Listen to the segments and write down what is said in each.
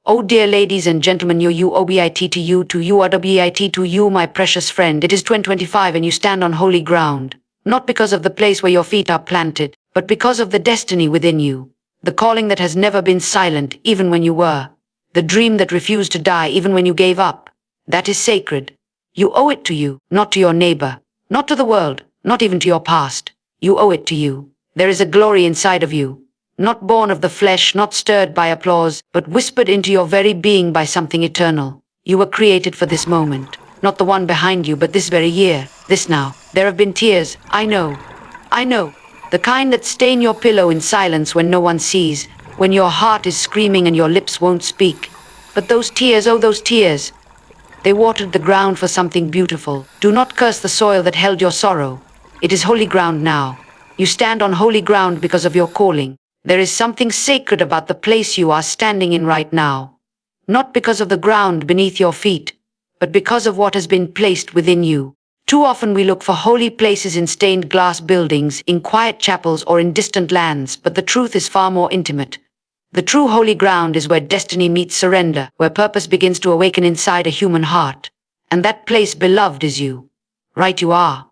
Oh dear ladies and gentlemen, you obit to you are wit to you, my precious friend. It is 2025 and you stand on holy ground, not because of the place where your feet are planted, but because of the destiny within you, the calling that has never been silent even when you were, the dream that refused to die even when you gave up. That is sacred. You owe it to you, not to your neighbor, not to the world, not even to your past. You owe it to you. There is a glory inside of you, not born of the flesh, not stirred by applause, but whispered into your very being by something eternal. You were created for this moment, not the one behind you, but this very year, this now. There have been tears, I know, the kind that stain your pillow in silence when no one sees, when your heart is screaming and your lips won't speak. But those tears, oh those tears, they watered the ground for something beautiful. Do not curse the soil that held your sorrow. It is holy ground now. You stand on holy ground because of your calling. There is something sacred about the place you are standing in right now. Not because of the ground beneath your feet, but because of what has been placed within you. Too often we look for holy places in stained glass buildings, in quiet chapels, or in distant lands, but the truth is far more intimate. The true holy ground is where destiny meets surrender, where purpose begins to awaken inside a human heart. And that place, beloved, is you. Right you are.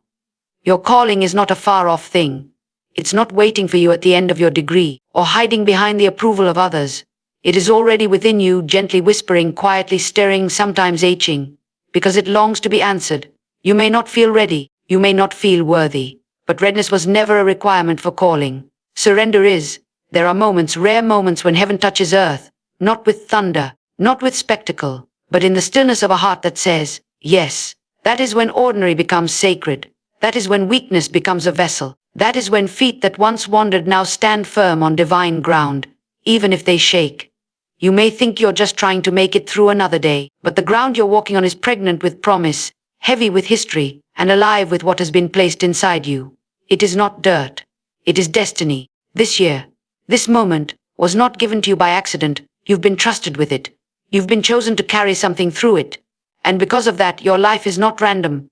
Your calling is not a far-off thing. It's not waiting for you at the end of your degree, or hiding behind the approval of others. It is already within you, gently whispering, quietly stirring, sometimes aching, because it longs to be answered. You may not feel ready, you may not feel worthy, but readiness was never a requirement for calling. Surrender is. There are moments, rare moments, when heaven touches earth, not with thunder, not with spectacle, but in the stillness of a heart that says, yes. That is when ordinary becomes sacred. That is when weakness becomes a vessel. That is when feet that once wandered now stand firm on divine ground, even if they shake. You may think you're just trying to make it through another day, but the ground you're walking on is pregnant with promise, heavy with history, and alive with what has been placed inside you. It is not dirt. It is destiny. This year, this moment, was not given to you by accident. You've been trusted with it. You've been chosen to carry something through it. And because of that, your life is not random.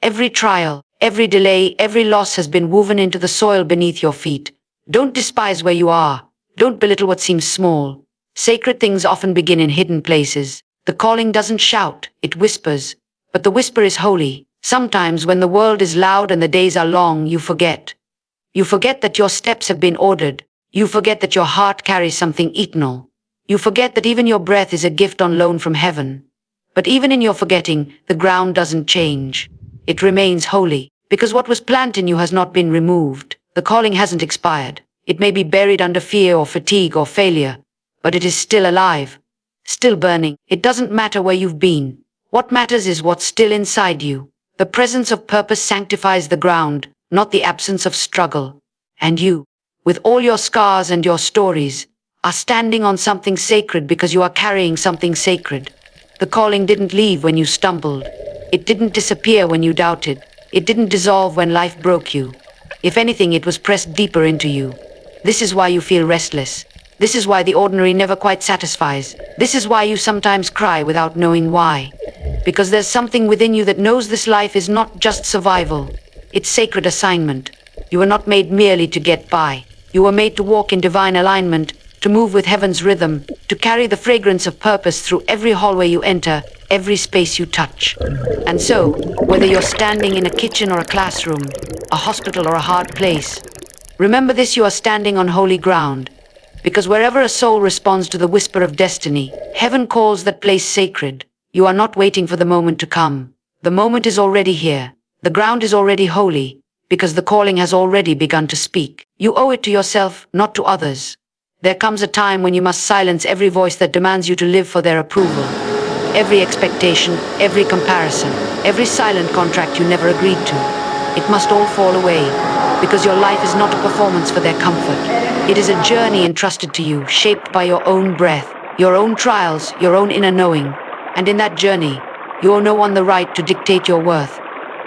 Every trial, every delay, every loss has been woven into the soil beneath your feet. Don't despise where you are. Don't belittle what seems small. Sacred things often begin in hidden places. The calling doesn't shout, it whispers. But the whisper is holy. Sometimes when the world is loud and the days are long, you forget. You forget that your steps have been ordered. You forget that your heart carries something eternal. You forget that even your breath is a gift on loan from heaven. But even in your forgetting, the ground doesn't change. It remains holy, because what was planted in you has not been removed. The calling hasn't expired. It may be buried under fear or fatigue or failure, but it is still alive, still burning. It doesn't matter where you've been. What matters is what's still inside you. The presence of purpose sanctifies the ground, not the absence of struggle. And you, with all your scars and your stories, are standing on something sacred because you are carrying something sacred. The calling didn't leave when you stumbled. It didn't disappear when you doubted. It didn't dissolve when life broke you. If anything, it was pressed deeper into you. This is why you feel restless. This is why the ordinary never quite satisfies. This is why you sometimes cry without knowing why. Because there's something within you that knows this life is not just survival. It's sacred assignment. You were not made merely to get by. You were made to walk in divine alignment, to move with heaven's rhythm, to carry the fragrance of purpose through every hallway you enter, every space you touch. And so, whether you're standing in a kitchen or a classroom, a hospital or a hard place, remember this: you are standing on holy ground. Because wherever a soul responds to the whisper of destiny, heaven calls that place sacred. You are not waiting for the moment to come. The moment is already here. The ground is already holy, because the calling has already begun to speak. You owe it to yourself, not to others. There comes a time when you must silence every voice that demands you to live for their approval. Every expectation, every comparison, every silent contract you never agreed to. It must all fall away, because your life is not a performance for their comfort. It is a journey entrusted to you, shaped by your own breath, your own trials, your own inner knowing. And in that journey, you owe no one the right to dictate your worth.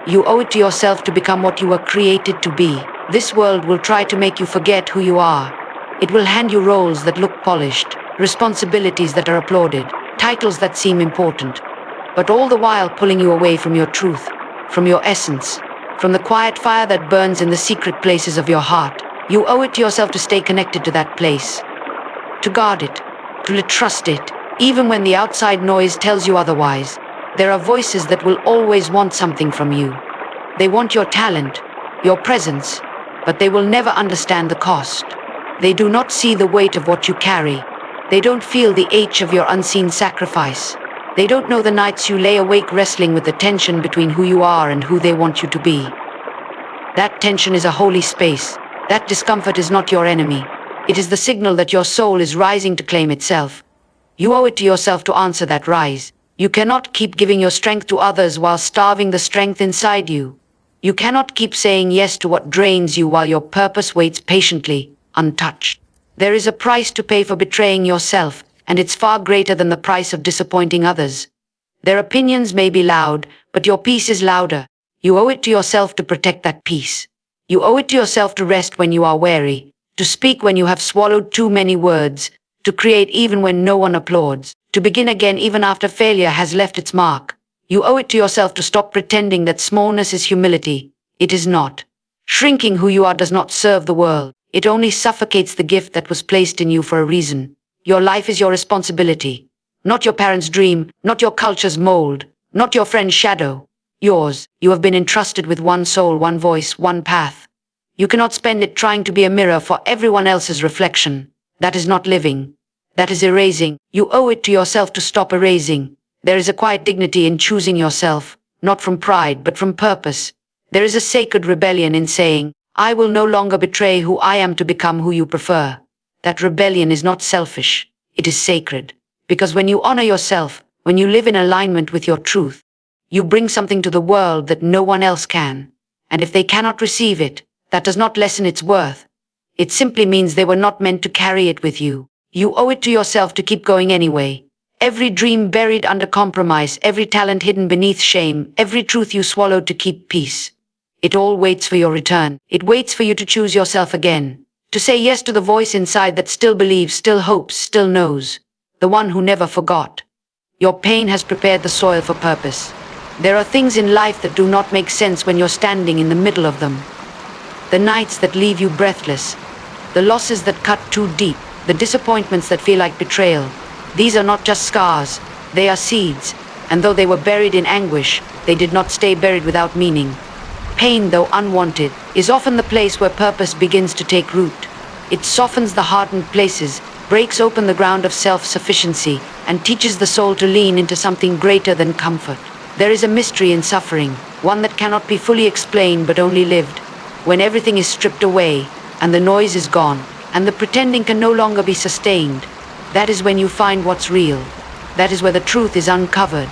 You owe it to yourself to become what you were created to be. This world will try to make you forget who you are. It will hand you roles that look polished, responsibilities that are applauded, titles that seem important, but all the while pulling you away from your truth, from your essence, from the quiet fire that burns in the secret places of your heart. You owe it to yourself to stay connected to that place, to guard it, to trust it, Even when the outside noise tells you otherwise, there are voices that will always want something from you. They want your talent, your presence, but they will never understand the cost. They do not see the weight of what you carry. They don't feel the ache of your unseen sacrifice. They don't know the nights you lay awake wrestling with the tension between who you are and who they want you to be. That tension is a holy space. That discomfort is not your enemy. It is the signal that your soul is rising to claim itself. You owe it to yourself to answer that rise. You cannot keep giving your strength to others while starving the strength inside you. You cannot keep saying yes to what drains you while your purpose waits patiently, untouched. There is a price to pay for betraying yourself, and it's far greater than the price of disappointing others. Their opinions may be loud, but your peace is louder. You owe it to yourself to protect that peace. You owe it to yourself to rest when you are weary, to speak when you have swallowed too many words, to create even when no one applauds, to begin again even after failure has left its mark. You owe it to yourself to stop pretending that smallness is humility. It is not. Shrinking who you are does not serve the world. It only suffocates the gift that was placed in you for a reason. Your life is your responsibility. Not your parents' dream, not your culture's mold, not your friend's shadow. Yours. You have been entrusted with one soul, one voice, one path. You cannot spend it trying to be a mirror for everyone else's reflection. That is not living. That is erasing. You owe it to yourself to stop erasing. There is a quiet dignity in choosing yourself, not from pride, but from purpose. There is a sacred rebellion in saying, I will no longer betray who I am to become who you prefer. That rebellion is not selfish. It is sacred. Because when you honor yourself, when you live in alignment with your truth, you bring something to the world that no one else can. And if they cannot receive it, that does not lessen its worth. It simply means they were not meant to carry it with you. You owe it to yourself to keep going anyway. Every dream buried under compromise, every talent hidden beneath shame, every truth you swallowed to keep peace. It all waits for your return. It waits for you to choose yourself again. To say yes to the voice inside that still believes, still hopes, still knows. The one who never forgot. Your pain has prepared the soil for purpose. There are things in life that do not make sense when you're standing in the middle of them. The nights that leave you breathless. The losses that cut too deep. The disappointments that feel like betrayal. These are not just scars. They are seeds. And though they were buried in anguish, they did not stay buried without meaning. Pain, though unwanted, is often the place where purpose begins to take root. It softens the hardened places, breaks open the ground of self-sufficiency, and teaches the soul to lean into something greater than comfort. There is a mystery in suffering, one that cannot be fully explained but only lived. When everything is stripped away, and the noise is gone, and the pretending can no longer be sustained, that is when you find what's real. That is where the truth is uncovered.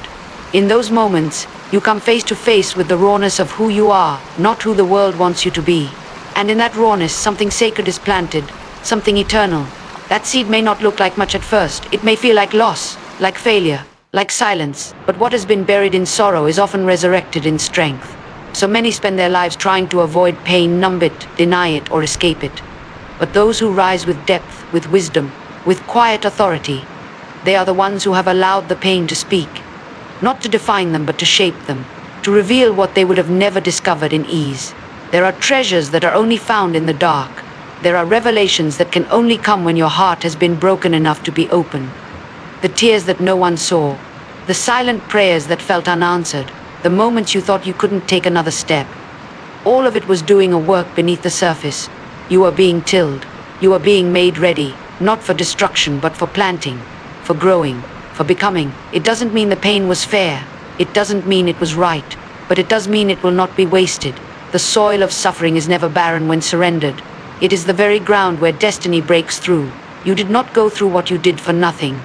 In those moments, you come face to face with the rawness of who you are, not who the world wants you to be. And in that rawness, something sacred is planted, something eternal. That seed may not look like much at first. It may feel like loss, like failure, like silence. But what has been buried in sorrow is often resurrected in strength. So many spend their lives trying to avoid pain, numb it, deny it, or escape it. But those who rise with depth, with wisdom, with quiet authority, they are the ones who have allowed the pain to speak. Not to define them, but to shape them, to reveal what they would have never discovered in ease. There are treasures that are only found in the dark. There are revelations that can only come when your heart has been broken enough to be open. The tears that no one saw, the silent prayers that felt unanswered, the moments you thought you couldn't take another step. All of it was doing a work beneath the surface. You are being tilled. You are being made ready, not for destruction, but for planting, for growing, for becoming. It doesn't mean the pain was fair. It doesn't mean it was right. But it does mean it will not be wasted. The soil of suffering is never barren when surrendered. It is the very ground where destiny breaks through. You did not go through what you did for nothing.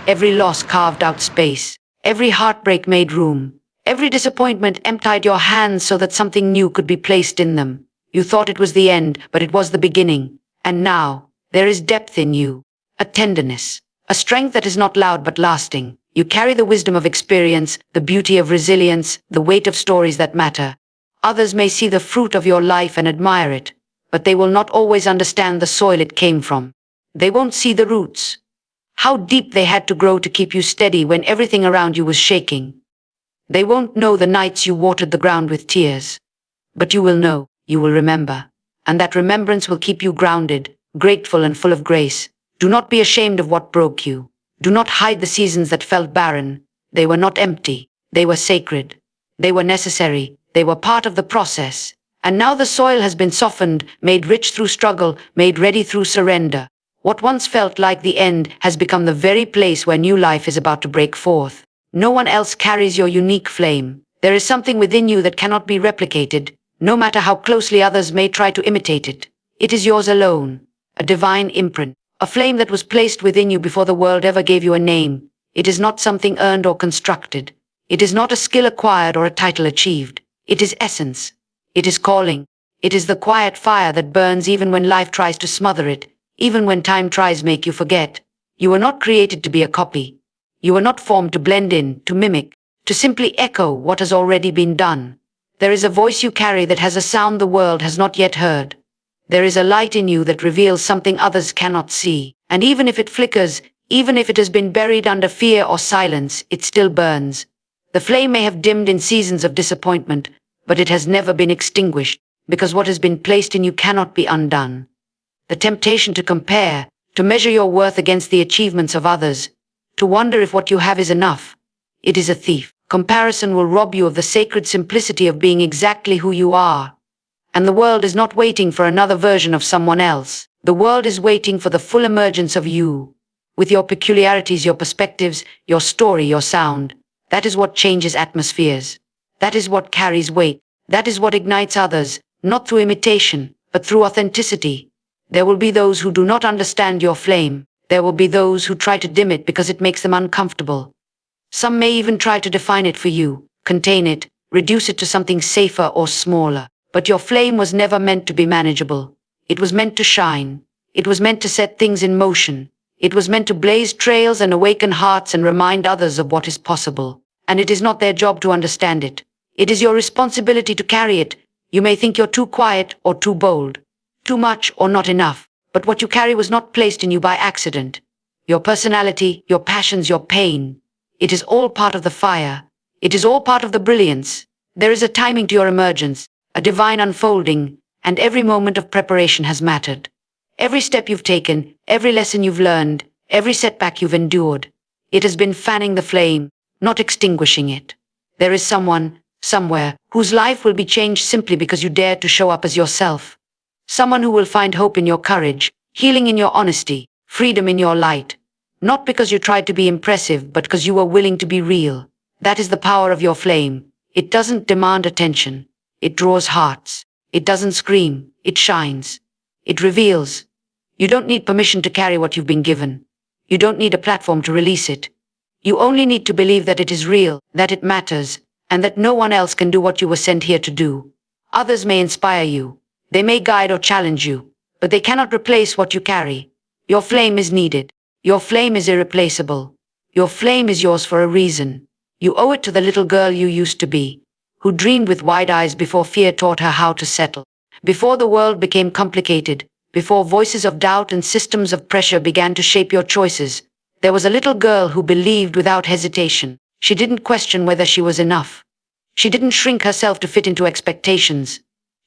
Every loss carved out space. Every heartbreak made room. Every disappointment emptied your hands so that something new could be placed in them. You thought it was the end, but it was the beginning. And now, there is depth in you. A tenderness. A strength that is not loud but lasting. You carry the wisdom of experience, the beauty of resilience, the weight of stories that matter. Others may see the fruit of your life and admire it, but they will not always understand the soil it came from. They won't see the roots. How deep they had to grow to keep you steady when everything around you was shaking. They won't know the nights you watered the ground with tears. But you will know, you will remember. And that remembrance will keep you grounded, grateful and full of grace. Do not be ashamed of what broke you. Do not hide the seasons that felt barren. They were not empty. They were sacred. They were necessary. They were part of the process. And now the soil has been softened, made rich through struggle, made ready through surrender. What once felt like the end has become the very place where new life is about to break forth. No one else carries your unique flame. There is something within you that cannot be replicated, no matter how closely others may try to imitate it. It is yours alone, a divine imprint, a flame that was placed within you before the world ever gave you a name. It is not something earned or constructed. It is not a skill acquired or a title achieved. It is essence. It is calling. It is the quiet fire that burns even when life tries to smother it, even when time tries to make you forget. You were not created to be a copy. You were not formed to blend in, to mimic, to simply echo what has already been done. There is a voice you carry that has a sound the world has not yet heard. There is a light in you that reveals something others cannot see. And even if it flickers, even if it has been buried under fear or silence, it still burns. The flame may have dimmed in seasons of disappointment, but it has never been extinguished, because what has been placed in you cannot be undone. The temptation to compare, to measure your worth against the achievements of others, to wonder if what you have is enough, it is a thief. Comparison will rob you of the sacred simplicity of being exactly who you are. And the world is not waiting for another version of someone else. The world is waiting for the full emergence of you. With your peculiarities, your perspectives, your story, your sound. That is what changes atmospheres. That is what carries weight. That is what ignites others, not through imitation, but through authenticity. There will be those who do not understand your flame. There will be those who try to dim it because it makes them uncomfortable. Some may even try to define it for you, contain it, reduce it to something safer or smaller. But your flame was never meant to be manageable. It was meant to shine. It was meant to set things in motion. It was meant to blaze trails and awaken hearts and remind others of what is possible. And it is not their job to understand it. It is your responsibility to carry it. You may think you're too quiet or too bold, too much or not enough. But what you carry was not placed in you by accident. Your personality, your passions, your pain. It is all part of the fire. It is all part of the brilliance. There is a timing to your emergence, a divine unfolding, and every moment of preparation has mattered. Every step you've taken, every lesson you've learned, every setback you've endured. It has been fanning the flame, not extinguishing it. There is someone, somewhere, whose life will be changed simply because you dared to show up as yourself. Someone who will find hope in your courage, healing in your honesty, freedom in your light. Not because you tried to be impressive, but because you were willing to be real. That is the power of your flame. It doesn't demand attention. It draws hearts. It doesn't scream. It shines. It reveals. You don't need permission to carry what you've been given. You don't need a platform to release it. You only need to believe that it is real, that it matters, and that no one else can do what you were sent here to do. Others may inspire you. They may guide or challenge you, but they cannot replace what you carry. Your flame is needed. Your flame is irreplaceable. Your flame is yours for a reason. You owe it to the little girl you used to be, who dreamed with wide eyes before fear taught her how to settle. Before the world became complicated, before voices of doubt and systems of pressure began to shape your choices, there was a little girl who believed without hesitation. She didn't question whether she was enough. She didn't shrink herself to fit into expectations.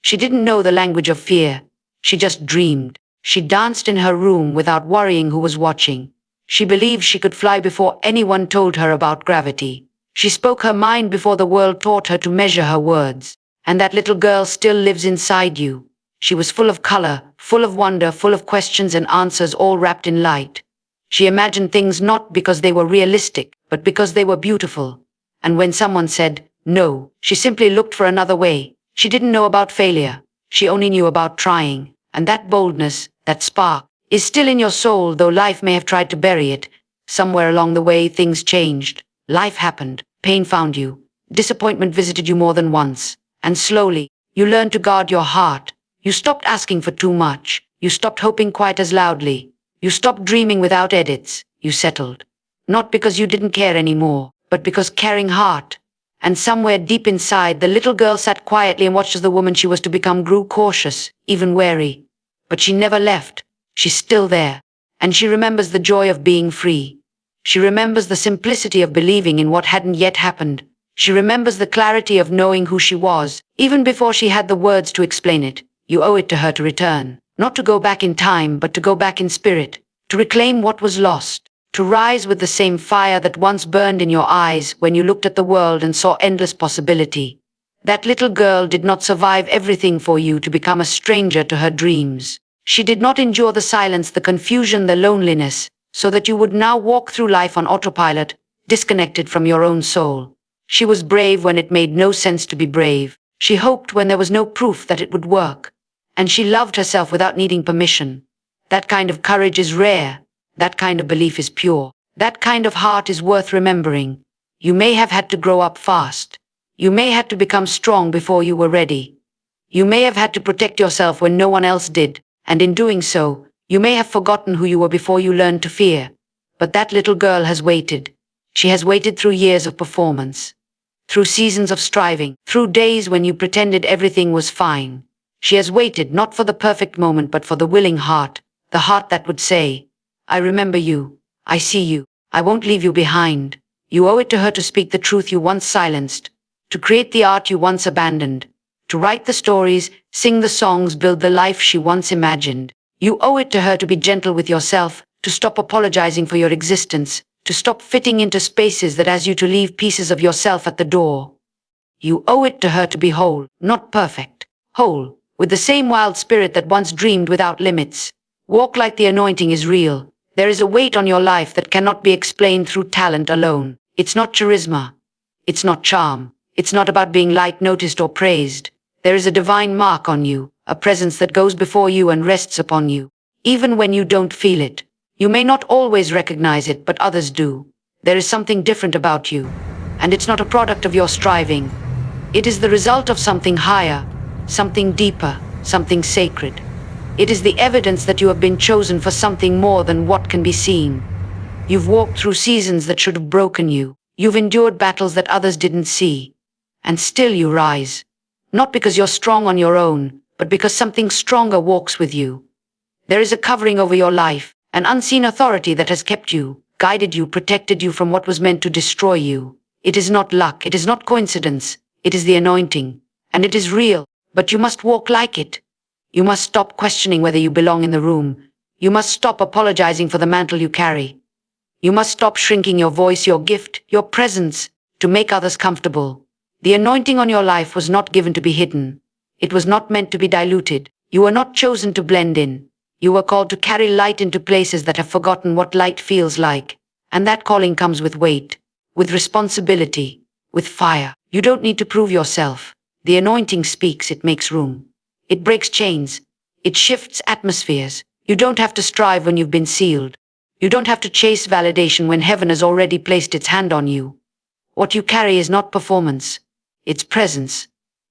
She didn't know the language of fear. She just dreamed. She danced in her room without worrying who was watching. She believed she could fly before anyone told her about gravity. She spoke her mind before the world taught her to measure her words. And that little girl still lives inside you. She was full of color, full of wonder, full of questions and answers, all wrapped in light. She imagined things not because they were realistic, but because they were beautiful. And when someone said, no, she simply looked for another way. She didn't know about failure. She only knew about trying. And that boldness, that spark, is still in your soul, though life may have tried to bury it. Somewhere along the way, things changed. Life happened. Pain found you. Disappointment visited you more than once. And slowly, you learned to guard your heart. You stopped asking for too much. You stopped hoping quite as loudly. You stopped dreaming without edits. You settled. Not because you didn't care anymore, but because caring heart. And somewhere deep inside, the little girl sat quietly and watched as the woman she was to become grew cautious, even wary. But she never left. She's still there. And she remembers the joy of being free. She remembers the simplicity of believing in what hadn't yet happened. She remembers the clarity of knowing who she was, even before she had the words to explain it. You owe it to her to return. Not to go back in time, but to go back in spirit. To reclaim what was lost. to rise with the same fire that once burned in your eyes when you looked at the world and saw endless possibility. That little girl did not survive everything for you to become a stranger to her dreams. She did not endure the silence, the confusion, the loneliness, so that you would now walk through life on autopilot, disconnected from your own soul. She was brave when it made no sense to be brave. She hoped when there was no proof that it would work. And she loved herself without needing permission. That kind of courage is rare. That kind of belief is pure. That kind of heart is worth remembering. You may have had to grow up fast. You may have had to become strong before you were ready. You may have had to protect yourself when no one else did, and in doing so, you may have forgotten who you were before you learned to fear. But that little girl has waited. She has waited through years of performance, through seasons of striving, through days when you pretended everything was fine. She has waited not for the perfect moment but for the willing heart, the heart that would say, I remember you, I see you, I won't leave you behind. You owe it to her to speak the truth you once silenced, to create the art you once abandoned, to write the stories, sing the songs, build the life she once imagined. You owe it to her to be gentle with yourself, to stop apologizing for your existence, to stop fitting into spaces that ask you to leave pieces of yourself at the door. You owe it to her to be whole, not perfect, whole, with the same wild spirit that once dreamed without limits. Walk like the anointing is real. There is a weight on your life that cannot be explained through talent alone. It's not charisma. It's not charm. It's not about being liked, noticed, or praised. There is a divine mark on you, a presence that goes before you and rests upon you, even when you don't feel it. You may not always recognize it, but others do. There is something different about you, and it's not a product of your striving. It is the result of something higher, something deeper, something sacred. It is the evidence that you have been chosen for something more than what can be seen. You've walked through seasons that should have broken you. You've endured battles that others didn't see. And still you rise. Not because you're strong on your own, but because something stronger walks with you. There is a covering over your life, an unseen authority that has kept you, guided you, protected you from what was meant to destroy you. It is not luck, it is not coincidence, it is the anointing. And it is real, but you must walk like it. You must stop questioning whether you belong in the room. You must stop apologizing for the mantle you carry. You must stop shrinking your voice, your gift, your presence, to make others comfortable. The anointing on your life was not given to be hidden. It was not meant to be diluted. You were not chosen to blend in. You were called to carry light into places that have forgotten what light feels like. And that calling comes with weight, with responsibility, with fire. You don't need to prove yourself. The anointing speaks, it makes room. It breaks chains. It shifts atmospheres. You don't have to strive when you've been sealed. You don't have to chase validation when heaven has already placed its hand on you. What you carry is not performance. It's presence.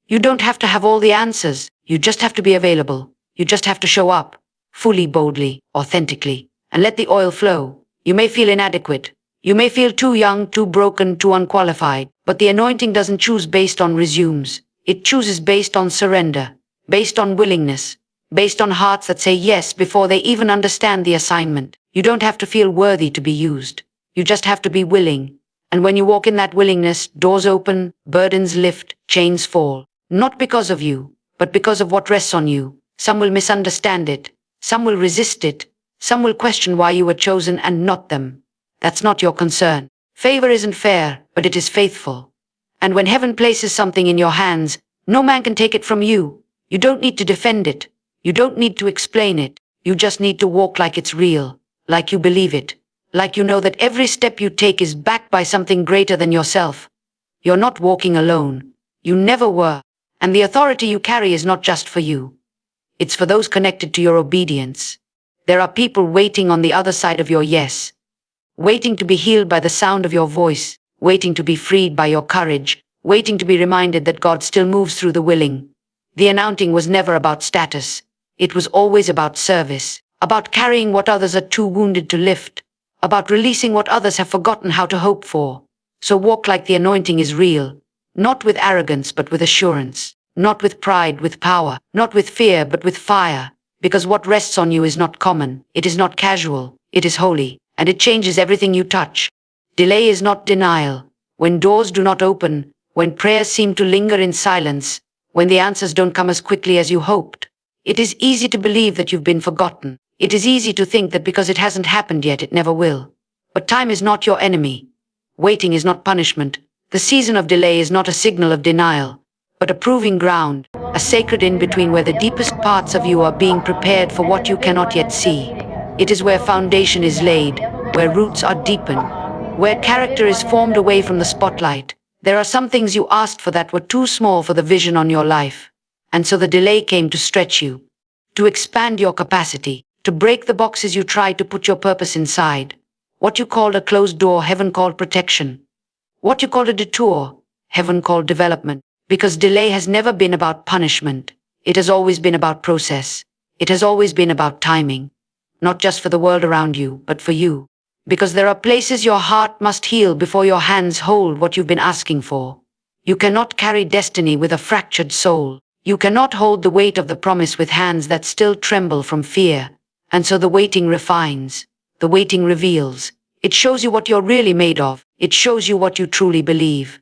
You don't have to have all the answers. You just have to be available. You just have to show up, fully, boldly, authentically, and let the oil flow. You may feel inadequate. You may feel too young, too broken, too unqualified, but the anointing doesn't choose based on resumes. It chooses based on surrender, based on willingness, based on hearts that say yes before they even understand the assignment. You don't have to feel worthy to be used. You just have to be willing. And when you walk in that willingness, doors open, burdens lift, chains fall. Not because of you, but because of what rests on you. Some will misunderstand it. Some will resist it. Some will question why you were chosen and not them. That's not your concern. Favor isn't fair, but it is faithful. And when heaven places something in your hands, no man can take it from you. You don't need to defend it. You don't need to explain it. You just need to walk like it's real, like you believe it, like you know that every step you take is backed by something greater than yourself. You're not walking alone. You never were. And the authority you carry is not just for you. It's for those connected to your obedience. There are people waiting on the other side of your yes, waiting to be healed by the sound of your voice, waiting to be freed by your courage, waiting to be reminded that God still moves through the willing. The anointing was never about status. It was always about service, about carrying what others are too wounded to lift, about releasing what others have forgotten how to hope for. So walk like the anointing is real, not with arrogance but with assurance, not with pride, with power, not with fear but with fire, because what rests on you is not common, it is not casual, it is holy, and it changes everything you touch. Delay is not denial. When doors do not open, when prayers seem to linger in silence, when the answers don't come as quickly as you hoped, it is easy to believe that you've been forgotten. It is easy to think that because it hasn't happened yet, it never will. But time is not your enemy. Waiting is not punishment. The season of delay is not a signal of denial, but a proving ground, a sacred in-between where the deepest parts of you are being prepared for what you cannot yet see. It is where foundation is laid, where roots are deepened, where character is formed away from the spotlight. There are some things you asked for that were too small for the vision on your life. And so the delay came to stretch you, to expand your capacity, to break the boxes you tried to put your purpose inside. What you called a closed door, heaven called protection. What you called a detour, heaven called development. Because delay has never been about punishment. It has always been about process. It has always been about timing. Not just for the world around you, but for you. Because there are places your heart must heal before your hands hold what you've been asking for. You cannot carry destiny with a fractured soul. You cannot hold the weight of the promise with hands that still tremble from fear. And so the waiting refines. The waiting reveals. It shows you what you're really made of. It shows you what you truly believe.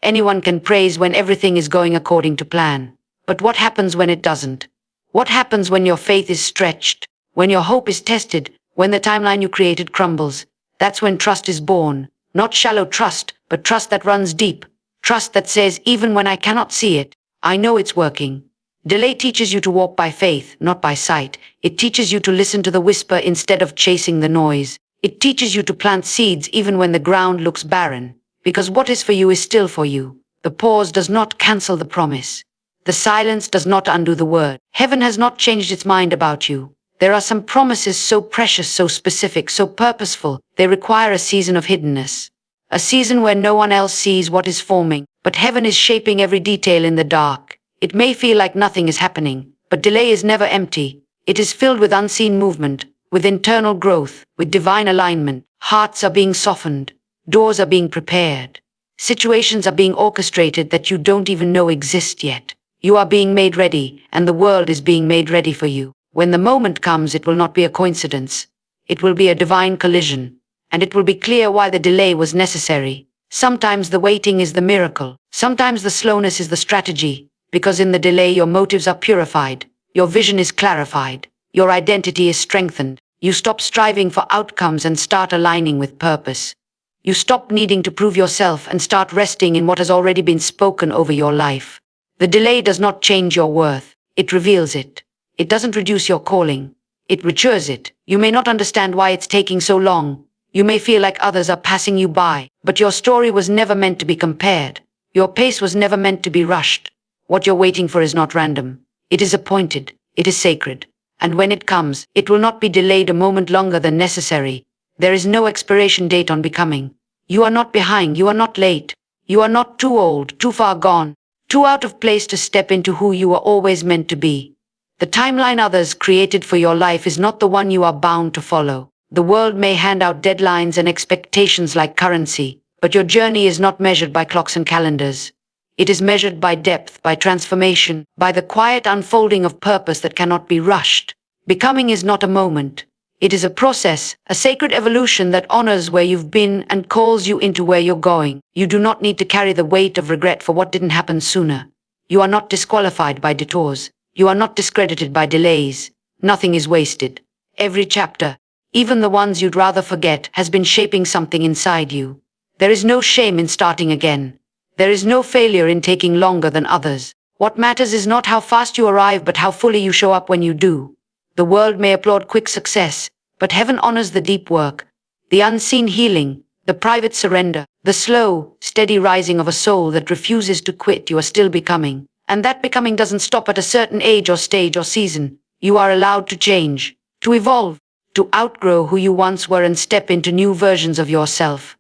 Anyone can praise when everything is going according to plan. But what happens when it doesn't? What happens when your faith is stretched? When your hope is tested? When the timeline you created crumbles? That's when trust is born. Not shallow trust, but trust that runs deep. Trust that says, even when I cannot see it, I know it's working. Delay teaches you to walk by faith, not by sight. It teaches you to listen to the whisper instead of chasing the noise. It teaches you to plant seeds even when the ground looks barren. Because what is for you is still for you. The pause does not cancel the promise. The silence does not undo the word. Heaven has not changed its mind about you. There are some promises so precious, so specific, so purposeful, they require a season of hiddenness. A season where no one else sees what is forming, but heaven is shaping every detail in the dark. It may feel like nothing is happening, but delay is never empty. It is filled with unseen movement, with internal growth, with divine alignment. Hearts are being softened. Doors are being prepared. Situations are being orchestrated that you don't even know exist yet. You are being made ready, and the world is being made ready for you. When the moment comes, it will not be a coincidence. It will be a divine collision, and it will be clear why the delay was necessary. Sometimes the waiting is the miracle. Sometimes the slowness is the strategy, because in the delay your motives are purified, your vision is clarified, your identity is strengthened. You stop striving for outcomes and start aligning with purpose. You stop needing to prove yourself and start resting in what has already been spoken over your life. The delay does not change your worth. It reveals it. It doesn't reduce your calling. It matures it. You may not understand why it's taking so long. You may feel like others are passing you by, but your story was never meant to be compared. Your pace was never meant to be rushed. What you're waiting for is not random. It is appointed. It is sacred. And when it comes, it will not be delayed a moment longer than necessary. There is no expiration date on becoming. You are not behind. You are not late. You are not too old, too far gone, too out of place to step into who you are always meant to be. The timeline others created for your life is not the one you are bound to follow. The world may hand out deadlines and expectations like currency, but your journey is not measured by clocks and calendars. It is measured by depth, by transformation, by the quiet unfolding of purpose that cannot be rushed. Becoming is not a moment. It is a process, a sacred evolution that honors where you've been and calls you into where you're going. You do not need to carry the weight of regret for what didn't happen sooner. You are not disqualified by detours. You are not discredited by delays. Nothing is wasted. Every chapter, even the ones you'd rather forget, has been shaping something inside you. There is no shame in starting again. There is no failure in taking longer than others. What matters is not how fast you arrive, but how fully you show up when you do. The world may applaud quick success, but heaven honors the deep work, the unseen healing, the private surrender, the slow, steady rising of a soul that refuses to quit. You are still becoming. And that becoming doesn't stop at a certain age or stage or season. You are allowed to change, to evolve, to outgrow who you once were and step into new versions of yourself.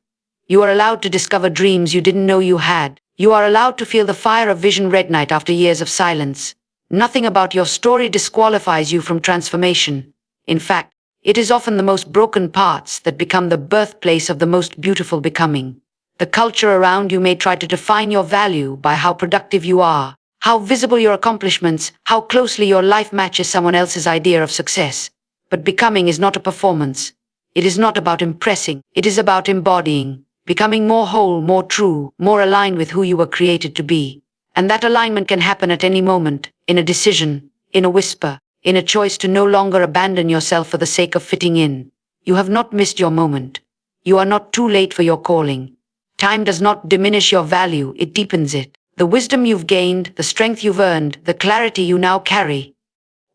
You are allowed to discover dreams you didn't know you had. You are allowed to feel the fire of vision reignite after years of silence. Nothing about your story disqualifies you from transformation. In fact, it is often the most broken parts that become the birthplace of the most beautiful becoming. The culture around you may try to define your value by how productive you are, how visible your accomplishments, how closely your life matches someone else's idea of success. But becoming is not a performance. It is not about impressing. It is about embodying, becoming more whole, more true, more aligned with who you were created to be. And that alignment can happen at any moment, in a decision, in a whisper, in a choice to no longer abandon yourself for the sake of fitting in. You have not missed your moment. You are not too late for your calling. Time does not diminish your value, it deepens it. The wisdom you've gained, the strength you've earned, the clarity you now carry,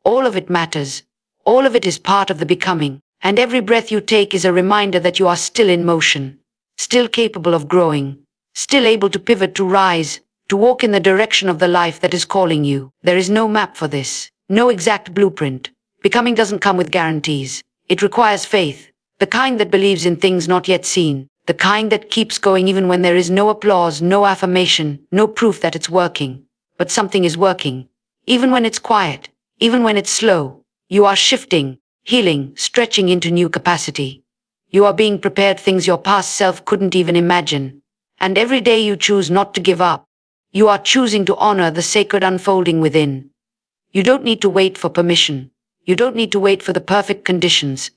all of it matters. All of it is part of the becoming. And every breath you take is a reminder that you are still in motion, still capable of growing, still able to pivot, to rise, to walk in the direction of the life that is calling you. There is no map for this, no exact blueprint. Becoming doesn't come with guarantees. It requires faith, the kind that believes in things not yet seen, the kind that keeps going even when there is no applause, no affirmation, no proof that it's working. But something is working, even when it's quiet, even when it's slow. You are shifting, healing, stretching into new capacity. You are being prepared, things your past self couldn't even imagine. And every day you choose not to give up. You are choosing to honor the sacred unfolding within. You don't need to wait for permission. You don't need to wait for the perfect conditions.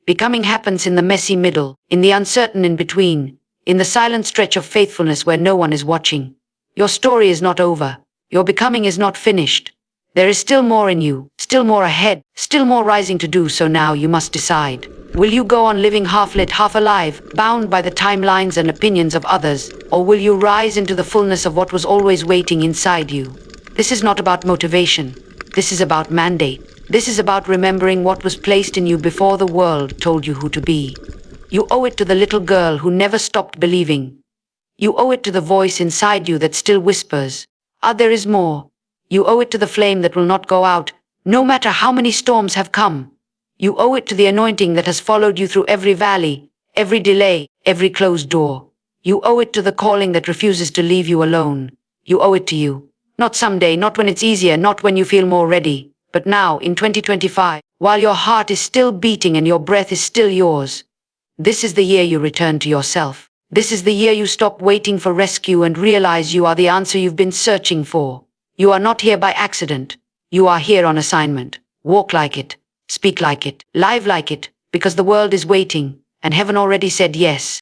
Becoming happens in the messy middle, in the uncertain in between, in the silent stretch of faithfulness where no one is watching. Your story is not over. Your becoming is not finished. There is still more in you, still more ahead, still more rising to do. So now you must decide. Will you go on living half lit, half alive, bound by the timelines and opinions of others, or will you rise into the fullness of what was always waiting inside you? This is not about motivation. This is about mandate. This is about remembering what was placed in you before the world told you who to be. You owe it to the little girl who never stopped believing. You owe it to the voice inside you that still whispers, there is more. You owe it to the flame that will not go out, no matter how many storms have come. You owe it to the anointing that has followed you through every valley, every delay, every closed door. You owe it to the calling that refuses to leave you alone. You owe it to you. Not someday, not when it's easier, not when you feel more ready. But now, in 2025, while your heart is still beating and your breath is still yours, this is the year you return to yourself. This is the year you stop waiting for rescue and realize you are the answer you've been searching for. You are not here by accident. You are here on assignment. Walk like it, speak like it, live like it, because the world is waiting, and heaven already said yes.